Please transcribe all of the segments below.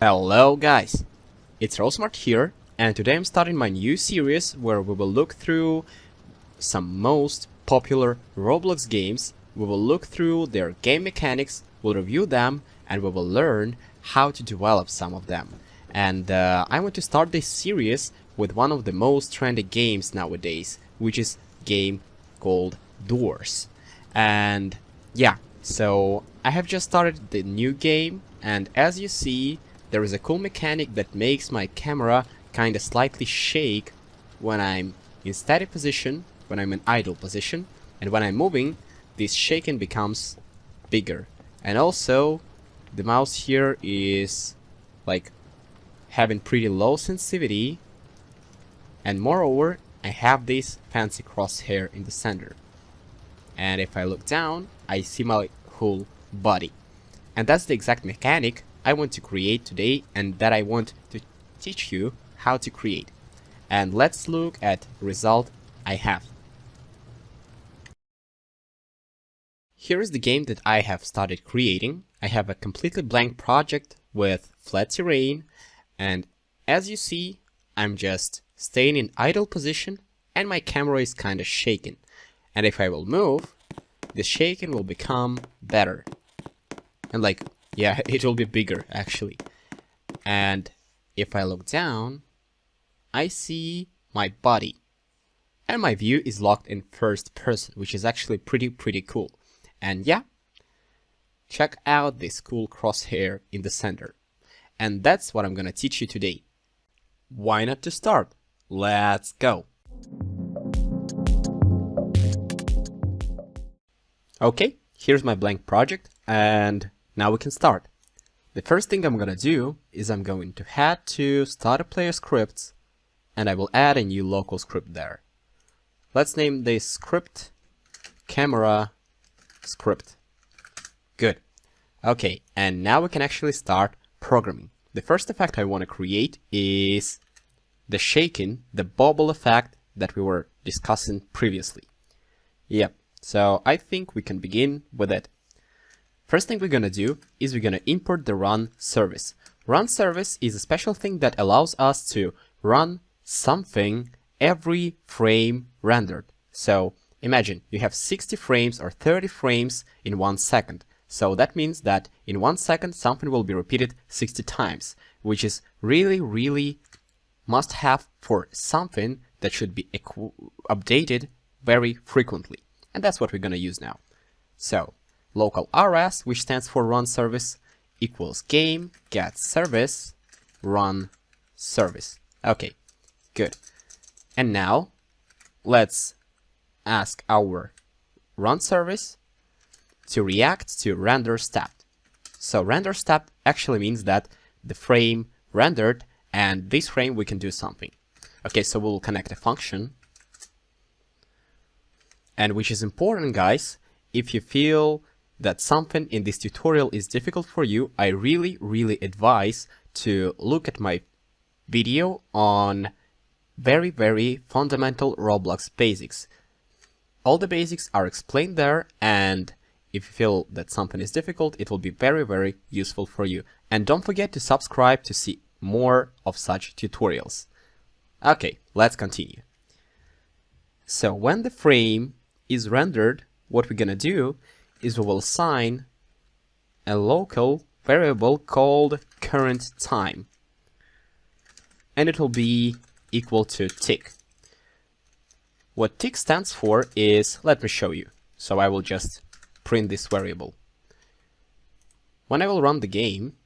Hello guys, it's Rosmart here, and today I'm starting my new series where we will look through some most popular Roblox games. We will look through their game mechanics, we'll review them, and we will learn how to develop some of them. And I want to start this series with one of the most trendy games nowadays, which is a game called Doors. And yeah, so I have just started the new game, and as you see, there is a cool mechanic that makes my camera kinda slightly shake when I'm in steady position, when I'm in idle position, and when I'm moving, this shaking becomes bigger. And also, the mouse here is like having pretty low sensitivity, and moreover, I have this fancy crosshair in the center. And if I look down, I see my whole body. And that's the exact mechanic I want to create today, and that I want to teach you how to create. And let's look at the result I have. Here is the game that I have started creating. I have a completely blank project with flat terrain, and as you see, I'm just staying in idle position and my camera is kinda shaking. And if I will move, the shaking will become better. And like, yeah, it will be bigger actually. And if I look down, I see my body. And my view is locked in first person, which is actually pretty cool. And yeah, check out this cool crosshair in the center. And that's what I'm gonna teach you today. Why not to start? Let's go. Okay, here's my blank project, and now we can start. The first thing I'm gonna do is I'm going to head to Start a Player Scripts, and I will add a new local script there. Let's name this script Camera Script. Good. Okay, and now we can actually start programming. The first effect I want to create is the shaking, the bubble effect that we were discussing previously. Yep, so I think we can begin with it. First thing we're gonna do is we're gonna import the run service. Run service is a special thing that allows us to run something every frame rendered. So imagine you have 60 frames or 30 frames in 1 second. So that means that in 1 second something will be repeated 60 times, which is really must have for something that should be updated very frequently. And that's what we're gonna use now. So local rs, which stands for run service, equals game get service run service. Okay, good. And now let's ask our run service to react to render step. So render step actually means that the frame rendered, and this frame we can do something. Okay, so we'll connect a function. And which is important, guys, if you feel that something in this tutorial is difficult for you, I really advise to look at my video on very fundamental Roblox basics. All the basics are explained there, and if you feel that something is difficult, it will be very useful for you. And don't forget to subscribe to see more of such tutorials. Okay, let's continue. So when the frame is rendered, what we're gonna do is we will assign a local variable called current time, and it will be equal to tick. What tick stands for is, let me show you. So I will just print this variable. When I will run the game,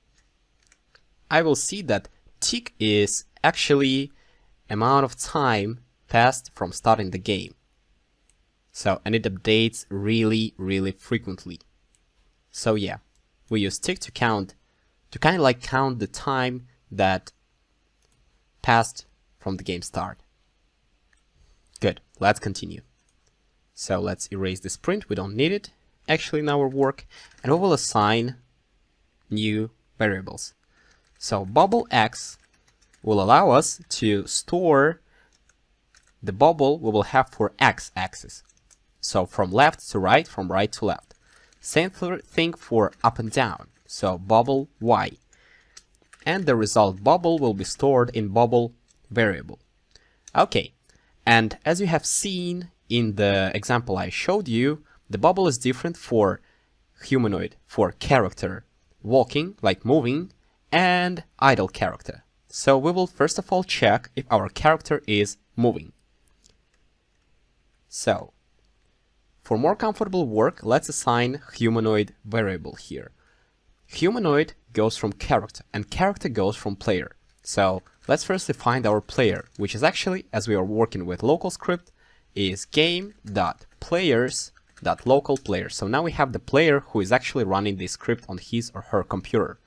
I will see that tick is actually amount of time passed from starting the game. So, and it updates really frequently. So yeah, we use tick to count, to kind of like count the time that passed from the game start. Good, let's continue. So let's erase this print, we don't need it actually in our work, and we will assign new variables. So bubble x will allow us to store the bubble we will have for x-axis. So from left to right, from right to left. Same thing for up and down. So bubble y. and the result bubble will be stored in bubble variable. Okay, and as you have seen in the example I showed you, the bubble is different for humanoid, for character, walking, like moving, and idle character. So we will first of all check if our character is moving. So, for more comfortable work, let's assign humanoid variable here. Humanoid goes from character, and character goes from player. So, let's firstly find our player, which is actually, as we are working with local script, is game.players.local player. So now we have the player who is actually running this script on his or her computer.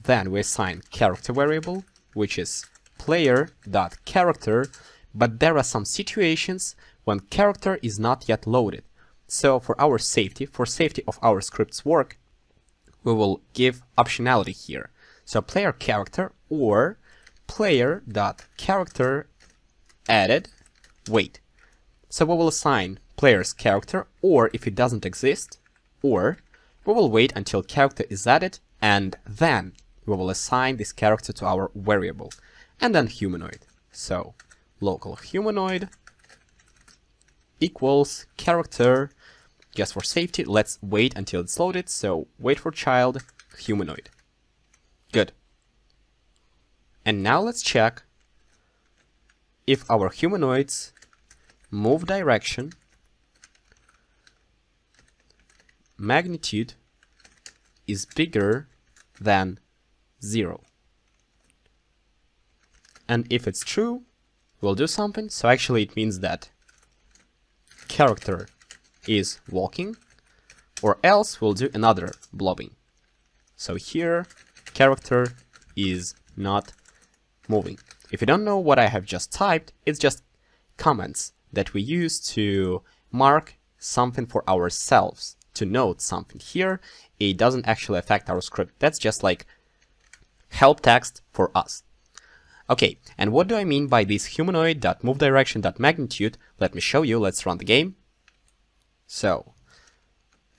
Then we assign character variable, which is player.character, but there are some situations when character is not yet loaded. So for our safety, for safety of our script's work, we will give optionality here. So player character or player.character added wait. So we will assign player's character, or if it doesn't exist, or we will wait until character is added, and then we will assign this character to our variable, and then humanoid. So local humanoid equals character. Just for safety, let's wait until it's loaded. So wait for child humanoid. Good. And now let's check if our humanoids move direction, magnitude is bigger than 0. And if it's true, we'll do something. So actually it means that character is walking, or else we'll do another blobbing. So here character is not moving. If you don't know what I have just typed, it's just comments that we use to mark something for ourselves, to note something. Here it doesn't actually affect our script. That's just like help text for us. Okay, and what do I mean by this humanoid.moveDirection.magnitude? Let me show you. Let's run the game. So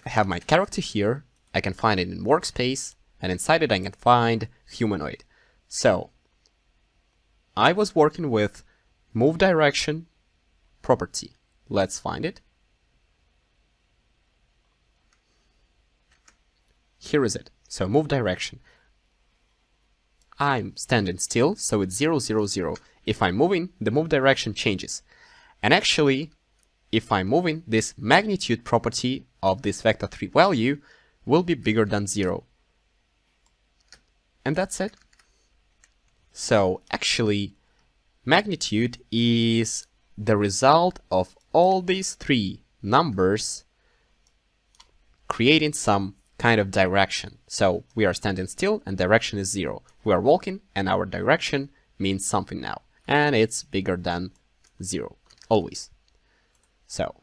I have my character here. I can find it in workspace, and inside it I can find humanoid. So I was working with move direction property. Let's find it. Here is it. So move direction. I'm standing still, so it's 0, 0, 0. If I'm moving, the move direction changes. And actually, if I'm moving, this magnitude property of this vector3 value will be bigger than 0. And that's it. So actually, magnitude is the result of all these three numbers creating some kind of direction. So we are standing still and direction is 0. We are walking and our direction means something now. And it's bigger than 0, always. So,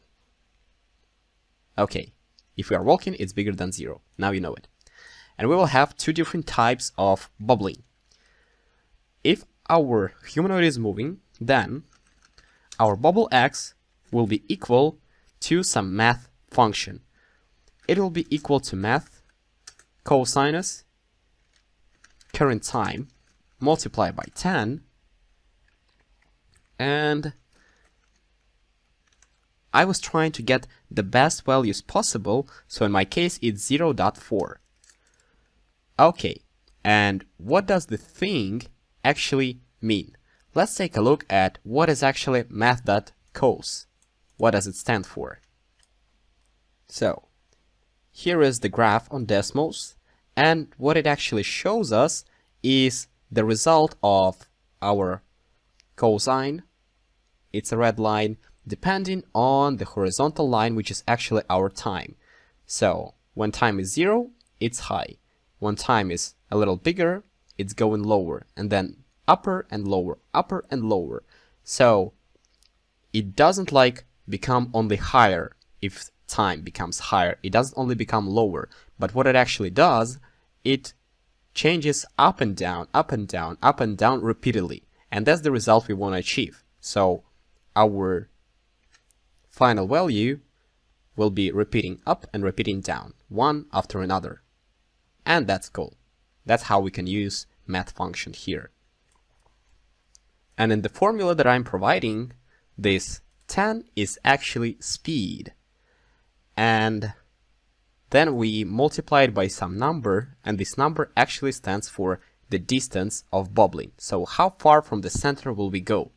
okay, if we are walking, it's bigger than 0. Now you know it. And we will have two different types of bobbling. If our humanoid is moving, then our bubble x will be equal to some math function. It will be equal to math cosinus current time multiplied by 10, and I was trying to get the best values possible, so in my case it's 0.4. Okay, and what does the thing actually mean? Let's take a look at what is actually math.cos. What does it stand for? So, here is the graph on Desmos, and what it actually shows us is the result of our cosine. It's a red line, depending on the horizontal line, which is actually our time. So, when time is 0, it's high. When time is a little bigger, it's going lower, and then upper and lower, upper and lower. So, it doesn't like become only higher if time becomes higher. It doesn't only become lower, but what it actually does, it changes up and down, up and down, up and down repeatedly. And that's the result we want to achieve. So, our final value will be repeating up and repeating down, one after another. And that's cool. That's how we can use math function here. And in the formula that I'm providing, this 10 is actually speed. And then we multiply it by some number, and this number actually stands for the distance of bobbling. So how far from the center will we go?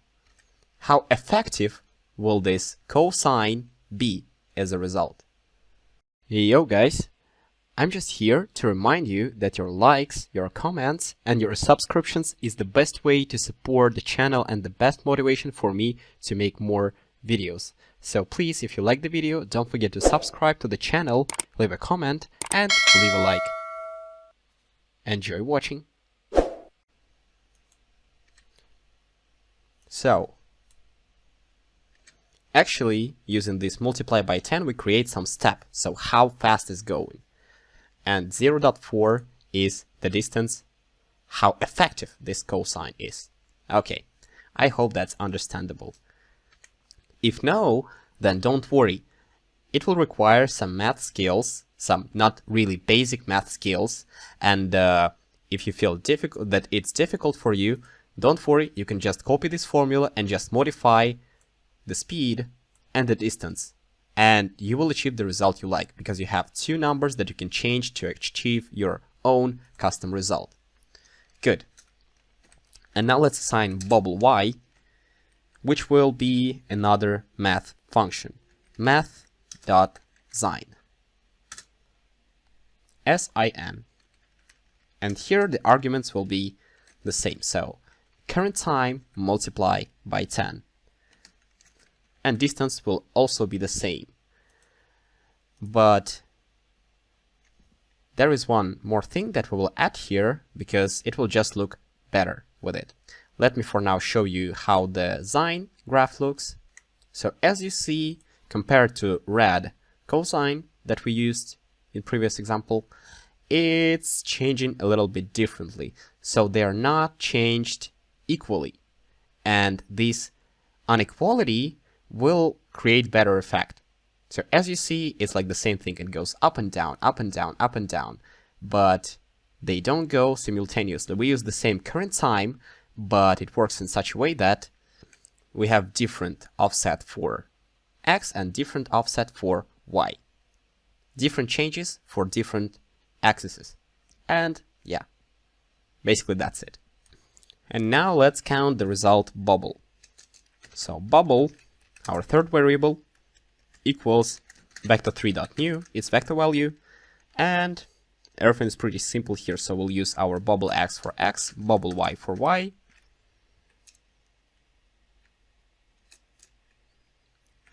How effective will this cosine be as a result? Yo guys, I'm just here to remind you that your likes, your comments, and your subscriptions is the best way to support the channel and the best motivation for me to make more videos. So please, if you like the video, don't forget to subscribe to the channel, leave a comment, and leave a like. Enjoy watching. So, actually, using this multiply by 10, we create some step. So how fast is going? And 0.4 is the distance, how effective this cosine is. Okay, I hope that's understandable. If no, then don't worry. It will require some math skills, some not really basic math skills, and if you feel that it's difficult for you, don't worry, you can just copy this formula and just modify the speed and the distance, and you will achieve the result you like, because you have two numbers that you can change to achieve your own custom result. Good. And now let's assign bubble y, which will be another math function, math.sin, S-I-N. And here the arguments will be the same, so current time multiply by 10. And distance will also be the same. But there is one more thing that we will add here, because it will just look better with it. Let me for now show you how the sine graph looks. So as you see, compared to red cosine that we used in previous example, it's changing a little bit differently. So they are not changed equally. And this inequality will create better effect. So as you see, it's like the same thing. It goes up and down, up and down, up and down. But they don't go simultaneously. We use the same current time, but it works in such a way that we have different offset for x and different offset for y. Different changes for different axes. And yeah, basically that's it. And now let's count the result bubble. So bubble, our third variable, equals vector3.new, its vector value, and everything is pretty simple here, so we'll use our bubble x for x, bubble y for y.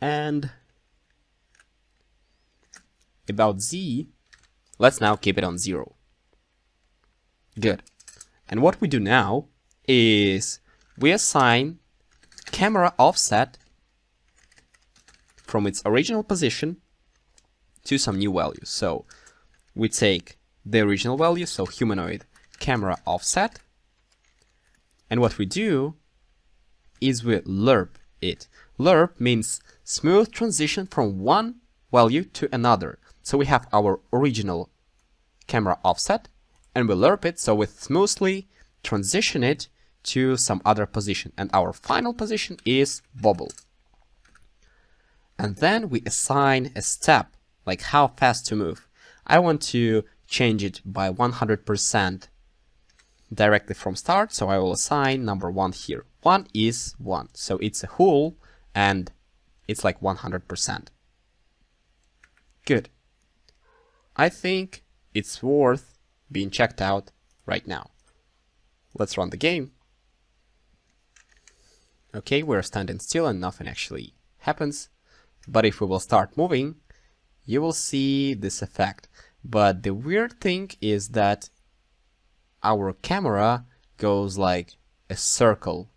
And about z, let's now keep it on 0. Good. And what we do now is we assign camera offset from its original position to some new values. So we take the original value, so humanoid camera offset, and what we do is we lerp it. Lerp means smooth transition from one value to another. So we have our original camera offset, and we lerp it, so we smoothly transition it to some other position, and our final position is bubble. And then we assign a step, like how fast to move. I want to change it by 100% directly from start, so I will assign number 1 here. 1 is 1, so it's a whole, and it's like 100%. Good. I think it's worth being checked out right now. Let's run the game. Okay, we're standing still and nothing actually happens. But if we will start moving, you will see this effect. But the weird thing is that our camera goes like a circle,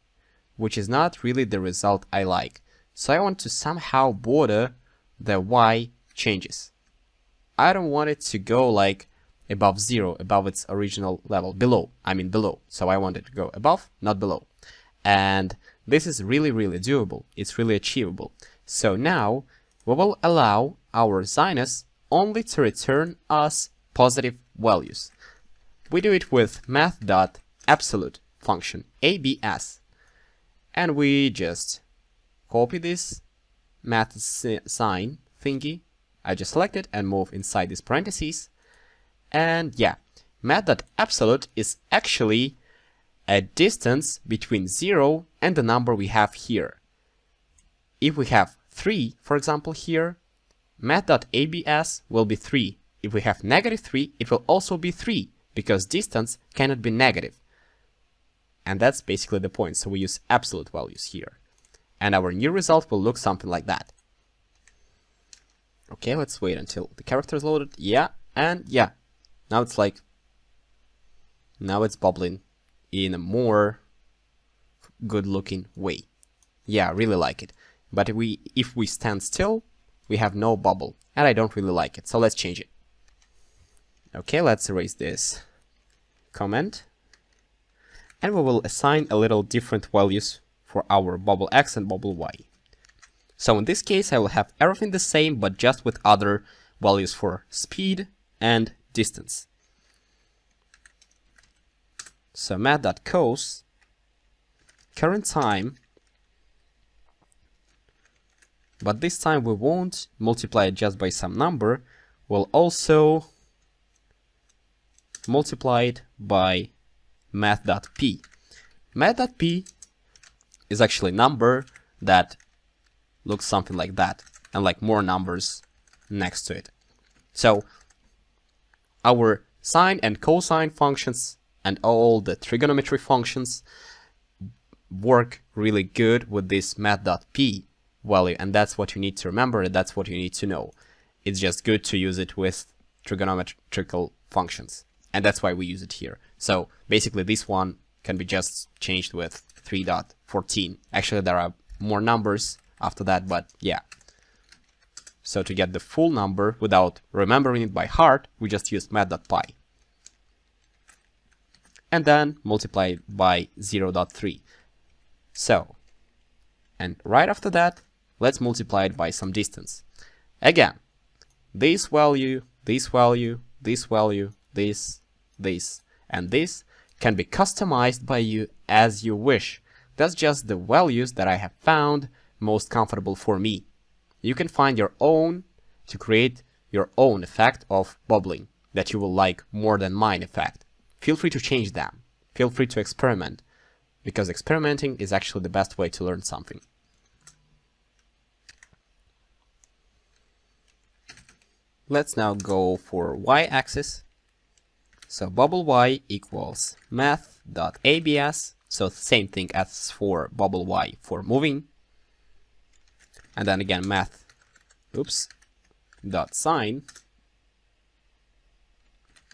which is not really the result I like. So I want to somehow border the Y changes. I don't want it to go like above 0, above its original level, below, below. So I want it to go above, not below. And this is really doable. It's really achievable. So now we will allow our sinus only to return us positive values. We do it with math.sinus absolute function, ABS. And we just copy this math sign thingy. I just select it and move inside these parentheses. And yeah, math.absolute is actually a distance between 0 and the number we have here. If we have 3, for example, here, math.abs will be 3. If we have -3, it will also be 3, because distance cannot be negative. And that's basically the point, so we use absolute values here. And our new result will look something like that. Okay, let's wait until the character is loaded. Yeah, and yeah. Now it's like... now it's bubbling in a more good-looking way. Yeah, I really like it. But if we stand still, we have no bubble. And I don't really like it, so let's change it. Okay, let's erase this comment. And we will assign a little different values for our bubble X and bubble Y. So in this case, I will have everything the same, but just with other values for speed and distance. So math.coast, current time, but this time we won't multiply it just by some number, we'll also multiply it by math.p. Math.p is actually a number that looks something like that, and like more numbers next to it. So our sine and cosine functions and all the trigonometry functions work really good with this math.p value, and that's what you need to remember, and that's what you need to know. It's just good to use it with trigonometrical functions, and that's why we use it here. So basically this one can be just changed with 3.14. Actually there are more numbers after that, but yeah. So to get the full number without remembering it by heart, we just use math.pi. And then multiply it by 0.3. So, and right after that, let's multiply it by some distance. Again, this value, this value, this value, this, and this can be customized by you as you wish. That's just the values that I have found most comfortable for me. You can find your own to create your own effect of bubbling that you will like more than mine effect. Feel free to change them. Feel free to experiment, because experimenting is actually the best way to learn something. Let's now go for y-axis. So bubble y equals math.abs. So same thing as for bubble y for moving. And then again math, dot sine.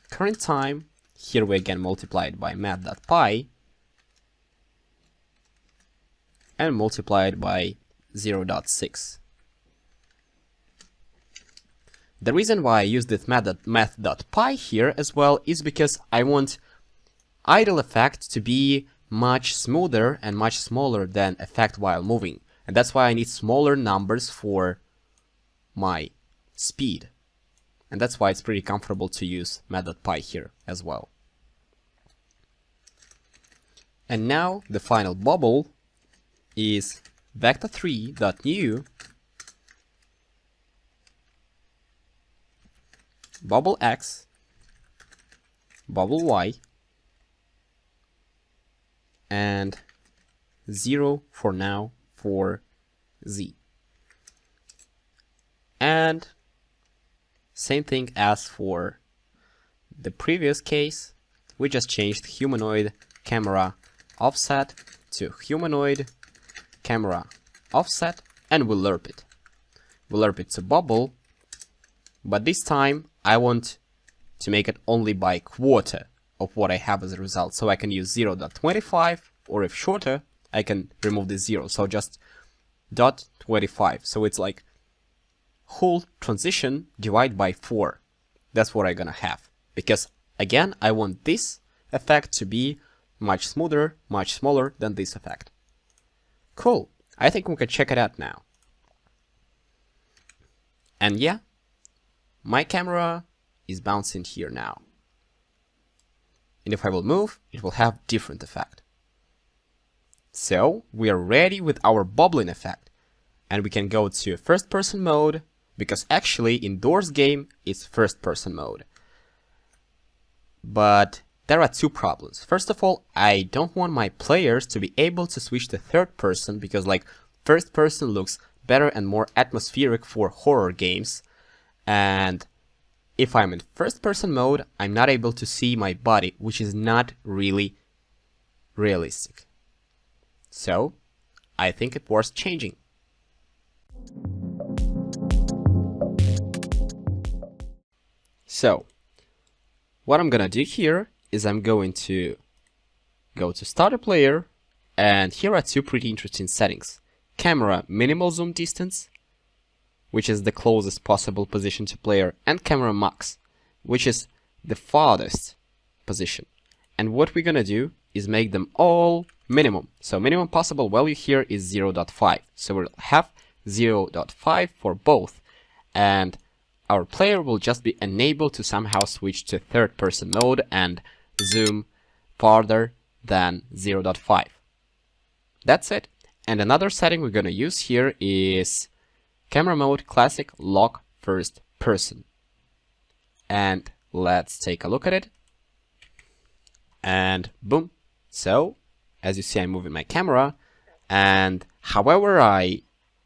Current time, here we again multiply it by math.pi. And multiply it by 0.6. The reason why I use this math.pi here as well is because I want idle effect to be much smoother and much smaller than effect while moving. And that's why I need smaller numbers for my speed. And that's why it's pretty comfortable to use math.pi here as well. And now the final bubble is vector3.new bubble x, bubble y, and 0 for now for z. And same thing as for the previous case, we just changed humanoid camera offset to humanoid camera offset, and we'll lerp it. We'll lerp it to bubble, but this time I want to make it only by quarter of what I have as a result. So I can use 0.25, or if shorter, I can remove the 0. So just 0.25. So it's like whole transition divided by 4. That's what I'm gonna have. Because again, I want this effect to be much smoother, much smaller than this effect. Cool. I think we can check it out now. And yeah, my camera is bouncing here now. And if I will move, it will have different effect. So we are ready with our bobbling effect. And we can go to first person mode, because actually indoors game is first person mode. But there are two problems. First of all, I don't want my players to be able to switch to third person, because like first person looks better and more atmospheric for horror games. And if I'm in first person mode, I'm not able to see my body, which is not really realistic. So I think it was changing. So what I'm gonna do here is I'm going to go to starter player, and here are two pretty interesting settings. Camera minimal zoom distance, which is the closest possible position to player, and camera max, which is the farthest position. And what we're gonna do is make them all minimum. So minimum possible value here is 0.5. So we'll have 0.5 for both, and our player will just be enabled to somehow switch to third person mode and zoom farther than 0.5. That's it. And another setting we're gonna use here is camera mode classic lock first person. And let's take a look at it. And boom. So as you see, I'm moving my camera, and however I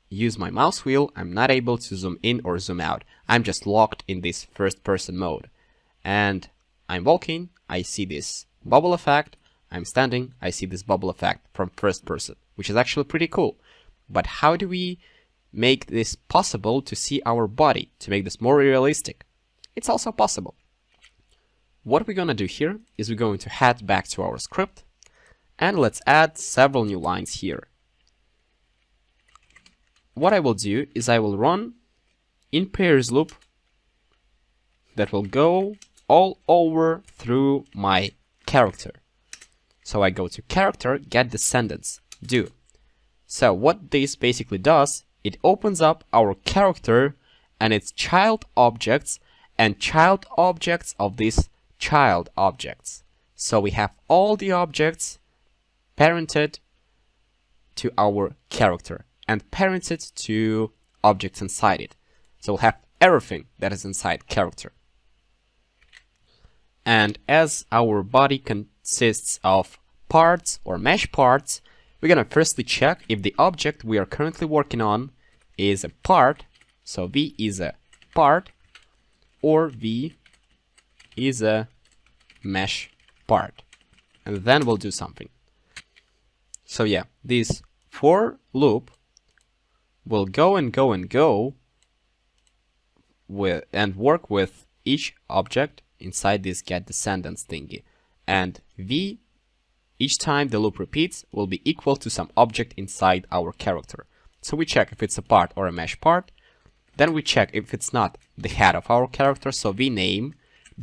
use my mouse wheel, I'm not able to zoom in or zoom out. I'm just locked in this first person mode. And I'm walking, I see this bubble effect. I'm standing, I see this bubble effect from first person, which is actually pretty cool. But how do we make this possible to see our body, to make this more realistic? It's also possible. What we're gonna do here is we're going to head back to our script, and let's add several new lines here. What I will do is I will run in pairs loop that will go all over through my character. So I go to character, get descendants, do. So what this basically does, it opens up our character and its child objects and child objects of these child objects. So we have all the objects parented to our character and parented to objects inside it. So we'll have everything that is inside character. And as our body consists of parts or mesh parts, we're gonna firstly check if the object we are currently working on is a part, so V is a part, or V is a mesh part. And then we'll do something. So yeah, this for loop will go and go and go with and work with each object inside this get descendants thingy. And V, each time the loop repeats, will be equal to some object inside our character. So we check if it's a part or a mesh part. Then we check if it's not the head of our character. So V name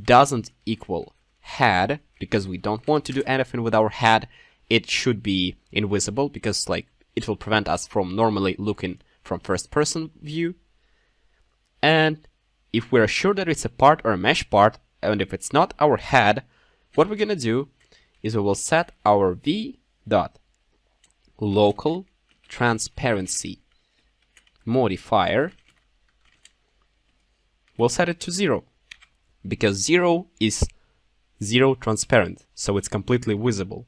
doesn't equal head, because we don't want to do anything with our head. It should be invisible, because like it will prevent us from normally looking from first person view. And if we're sure that it's a part or a mesh part, and if it's not our head, what we're gonna do is we will set our V dot local transparency modifier. We'll set it to 0, because 0 is 0 transparent, so it's completely visible.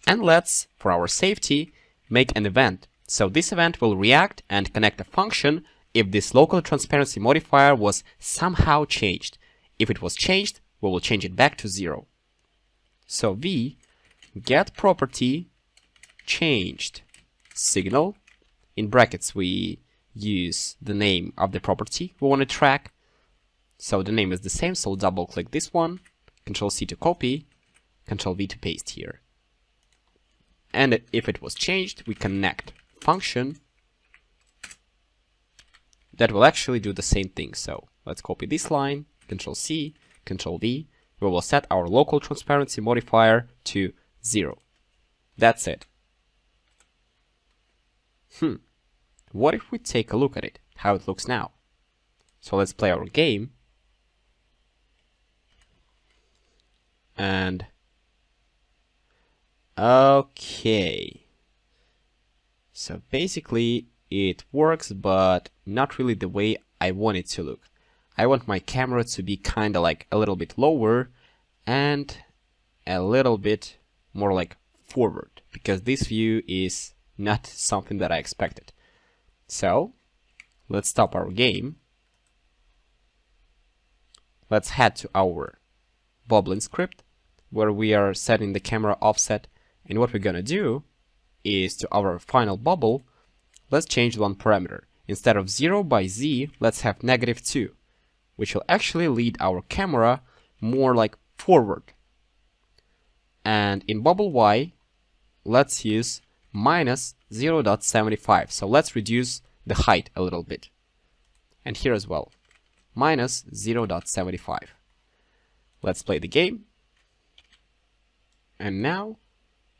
And let's, for our safety, make an event. So this event will react and connect a function if this local transparency modifier was somehow changed. If it was changed, we will change it back to 0. So V get property changed signal. In brackets we use the name of the property we want to track. So the name is the same, so double click this one, Control C to copy, Control V to paste here. And if it was changed, we connect function that will actually do the same thing. So let's copy this line, Control C, Control V. We will set our local transparency modifier to 0. That's it. What if we take a look at it, how it looks now? So let's play our game. And Okay. So basically it works, but not really the way I want it to look. I want my camera to be kind of like a little bit lower and a little bit more like forward, because this view is not something that I expected. So let's stop our game. Let's head to our Bobbling script where we are setting the camera offset, and what we're gonna do is to our final bubble, let's change one parameter. Instead of 0 by Z, let's have -2, which will actually lead our camera more like forward. And in bubble Y, let's use -0.75. So let's reduce the height a little bit. And here as well, -0.75. Let's play the game. And now,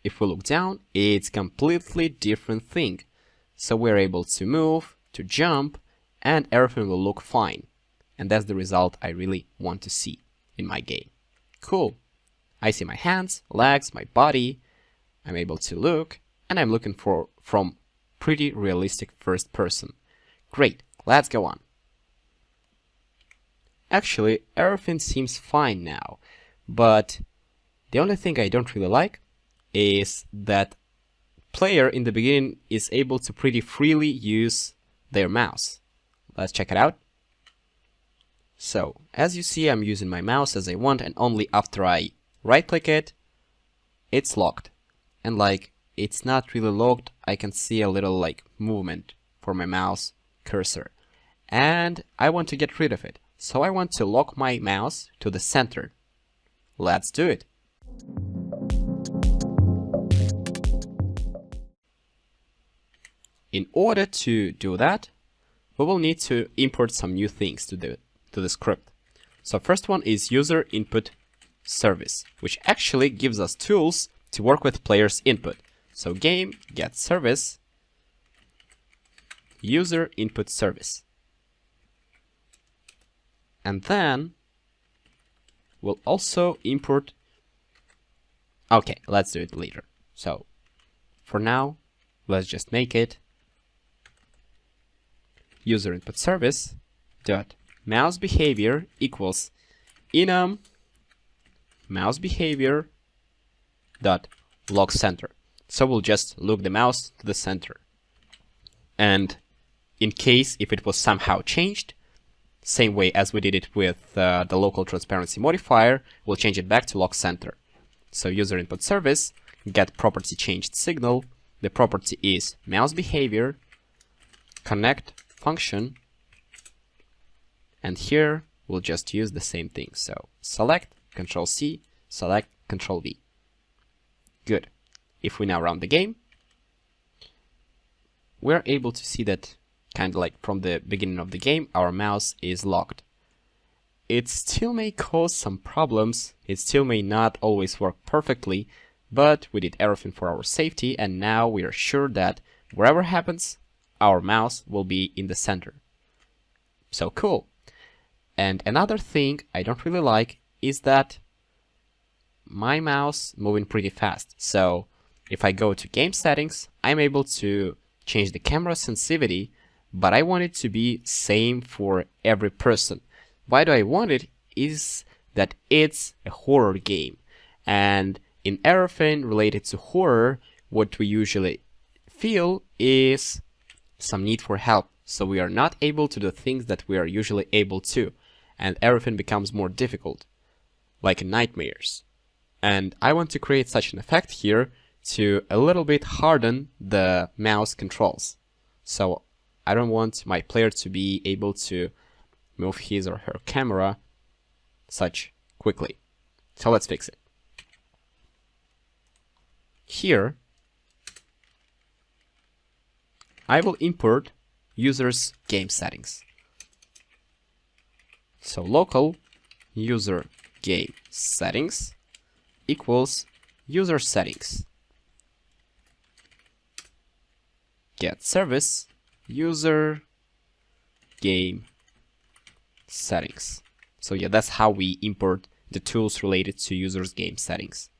if we look down, it's completely different thing. So we're able to move, to jump, and everything will look fine. And that's the result I really want to see in my game. Cool. I see my hands, legs, my body. I'm able to look, and I'm looking from pretty realistic first person. Great, let's go on. Actually, everything seems fine now, but the only thing I don't really like is that player in the beginning is able to pretty freely use their mouse. Let's check it out. So, as you see, I'm using my mouse as I want, and only after I right-click it, it's locked. And like, it's not really locked, I can see a little like movement for my mouse cursor. And I want to get rid of it. So I want to lock my mouse to the center. Let's do it. In order to do that, we will need to import some new things to the script. So first one is user input service, which actually gives us tools to work with players' input. So game get service user input service. And then we'll also import. Okay, let's do it later. So for now, let's just make it user input service dot mouse behavior equals enum mouse behavior dot lock center. So we'll just look the mouse to the center. And in case if it was somehow changed, same way as we did it with the local transparency modifier, we'll change it back to lock center. So user input service get property changed signal. The property is mouse behavior connect function, and here we'll just use the same thing. So select Control C, select Control V. Good. If we now run the game, we're able to see that kind of like from the beginning of the game, our mouse is locked. It still may cause some problems, it still may not always work perfectly, but we did everything for our safety, and now we are sure that wherever happens, our mouse will be in the center. So cool. And another thing I don't really like is that my mouse moving pretty fast. So if I go to game settings, I'm able to change the camera sensitivity, but I want it to be same for every person. Why do I want it? Is that it's a horror game, and in everything related to horror, what we usually feel is some need for help. So we are not able to do things that we are usually able to, and everything becomes more difficult, like in nightmares. And I want to create such an effect here to a little bit harden the mouse controls. So I don't want my player to be able to move his or her camera such quickly. So let's fix it. Here, I will import user's game settings. So local user game settings equals user settings. Get service user game settings. So yeah, that's how we import the tools related to users game settings.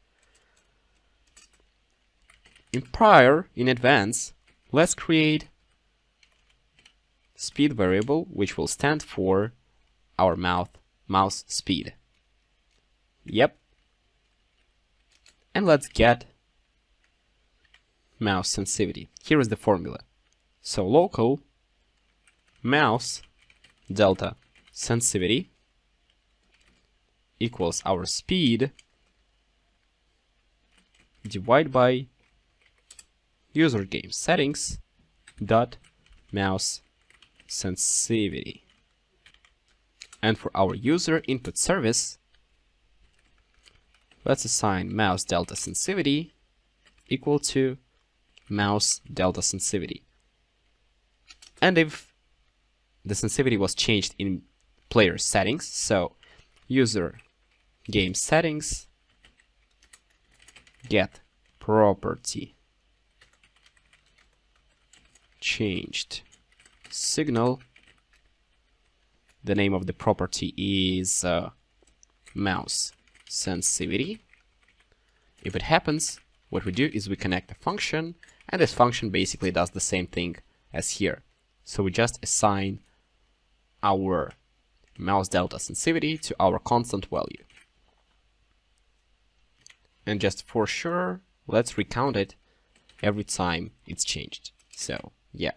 in advance, let's create speed variable, which will stand for our mouse speed. Yep. And let's get mouse sensitivity. Here is the formula. So local mouse delta sensitivity equals our speed divided by user game settings dot mouse sensitivity. And for our user input service, let's assign mouse delta sensitivity equal to mouse delta sensitivity. And if the sensitivity was changed in player settings, so user game settings get property changed signal, the name of the property is mouse sensitivity. If it happens, what we do is we connect a function, and this function basically does the same thing as here. So we just assign our mouse delta sensitivity to our constant value. And just for sure, let's recount it every time it's changed. So yeah,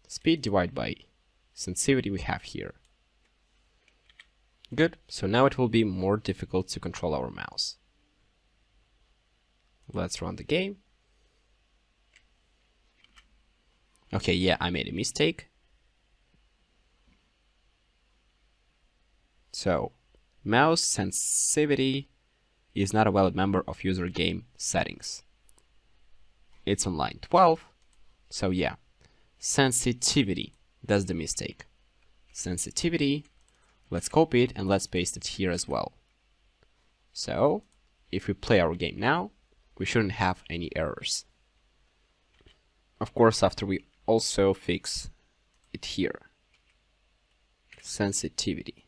speed divided by sensitivity we have here. Good, so now it will be more difficult to control our mouse. Let's run the game. Okay, yeah, I made a mistake. So, mouse sensitivity is not a valid member of user game settings. It's on line 12. So yeah, sensitivity, that's the mistake. Sensitivity, let's copy it and let's paste it here as well. So, if we play our game now, we shouldn't have any errors. Of course, after we also fix it here. Sensitivity.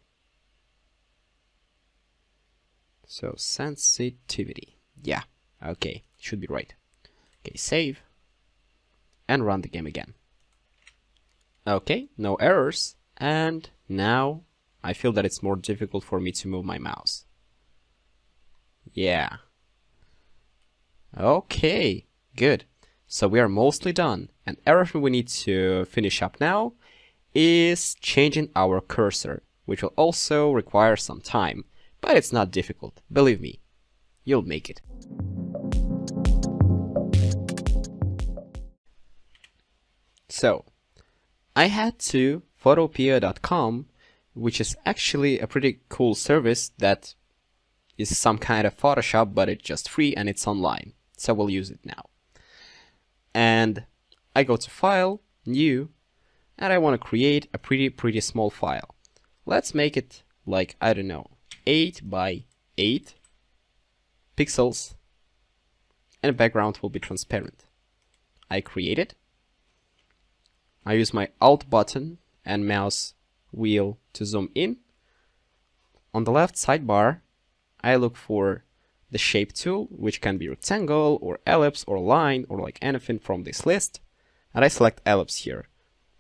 So, sensitivity. Yeah, okay, should be right. Okay, save. And run the game again. Okay, no errors. And now I feel that it's more difficult for me to move my mouse. Yeah. Okay, good. So we are mostly done. And everything we need to finish up now is changing our cursor, which will also require some time. But it's not difficult, believe me. You'll make it. So, I had to photopea.com, which is actually a pretty cool service that is some kind of Photoshop, but it's just free and it's online. So we'll use it now. And I go to File, New, and I want to create a pretty small file. Let's make it like, I don't know, 8 by 8 pixels, and the background will be transparent. I create it. I use my Alt button and mouse wheel to zoom in. On the left sidebar, I look for the shape tool, which can be rectangle or ellipse or line or like anything from this list. And I select ellipse here.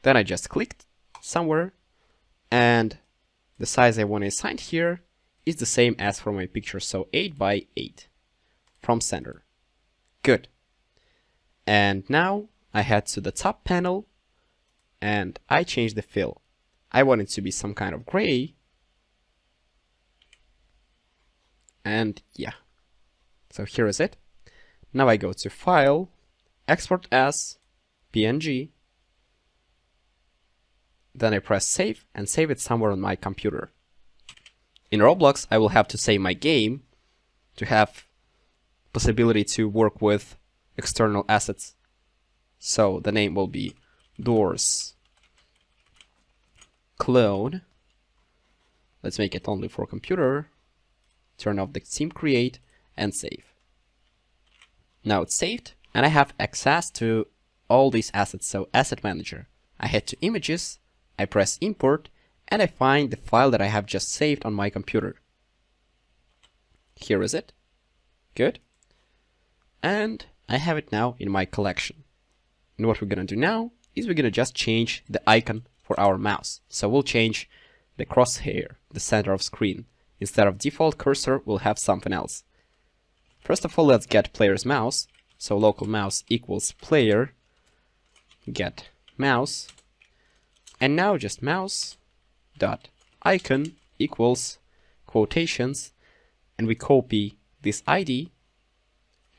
Then I just clicked somewhere, and the size I want to assign here is the same as for my picture, so 8 by 8 from center. Good. And now I head to the top panel and I change the fill. I want it to be some kind of gray. And yeah. So here is it. Now I go to File, Export as PNG. Then I press Save and save it somewhere on my computer. In Roblox, I will have to save my game to have possibility to work with external assets. So the name will be Doors Clone. Let's make it only for computer. Turn off the Team Create and save. Now it's saved and I have access to all these assets. So Asset Manager. I head to Images, I press Import, and I find the file that I have just saved on my computer. Here is it. Good. And I have it now in my collection. And what we're gonna do now is we're gonna just change the icon for our mouse. So we'll change the crosshair, the center of screen. Instead of default cursor, we'll have something else. First of all, let's get player's mouse. So local mouse equals player, get mouse, and now just mouse dot icon equals quotations, and we copy this ID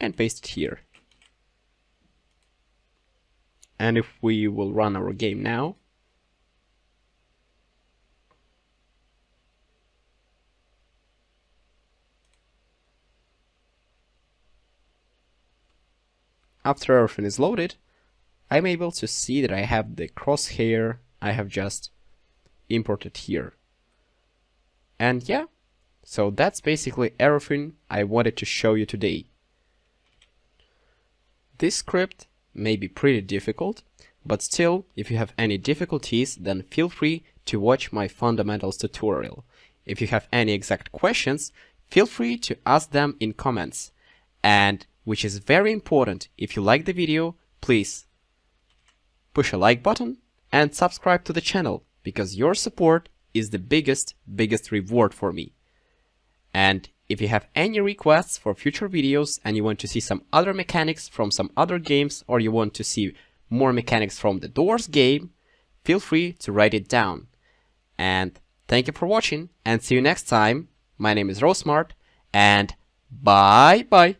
and paste it here. And if we will run our game now, after everything is loaded, I'm able to see that I have the crosshair I have just imported here. And yeah, so that's basically everything I wanted to show you today. This script may be pretty difficult, but still, if you have any difficulties, then feel free to watch my fundamentals tutorial. If you have any exact questions, feel free to ask them in comments. And which is very important, if you like the video, please push a like button and subscribe to the channel, because your support is the biggest reward for me. And if you have any requests for future videos and you want to see some other mechanics from some other games, or you want to see more mechanics from the Doors game, feel free to write it down. And thank you for watching, and see you next time. My name is Rosmart, and bye bye.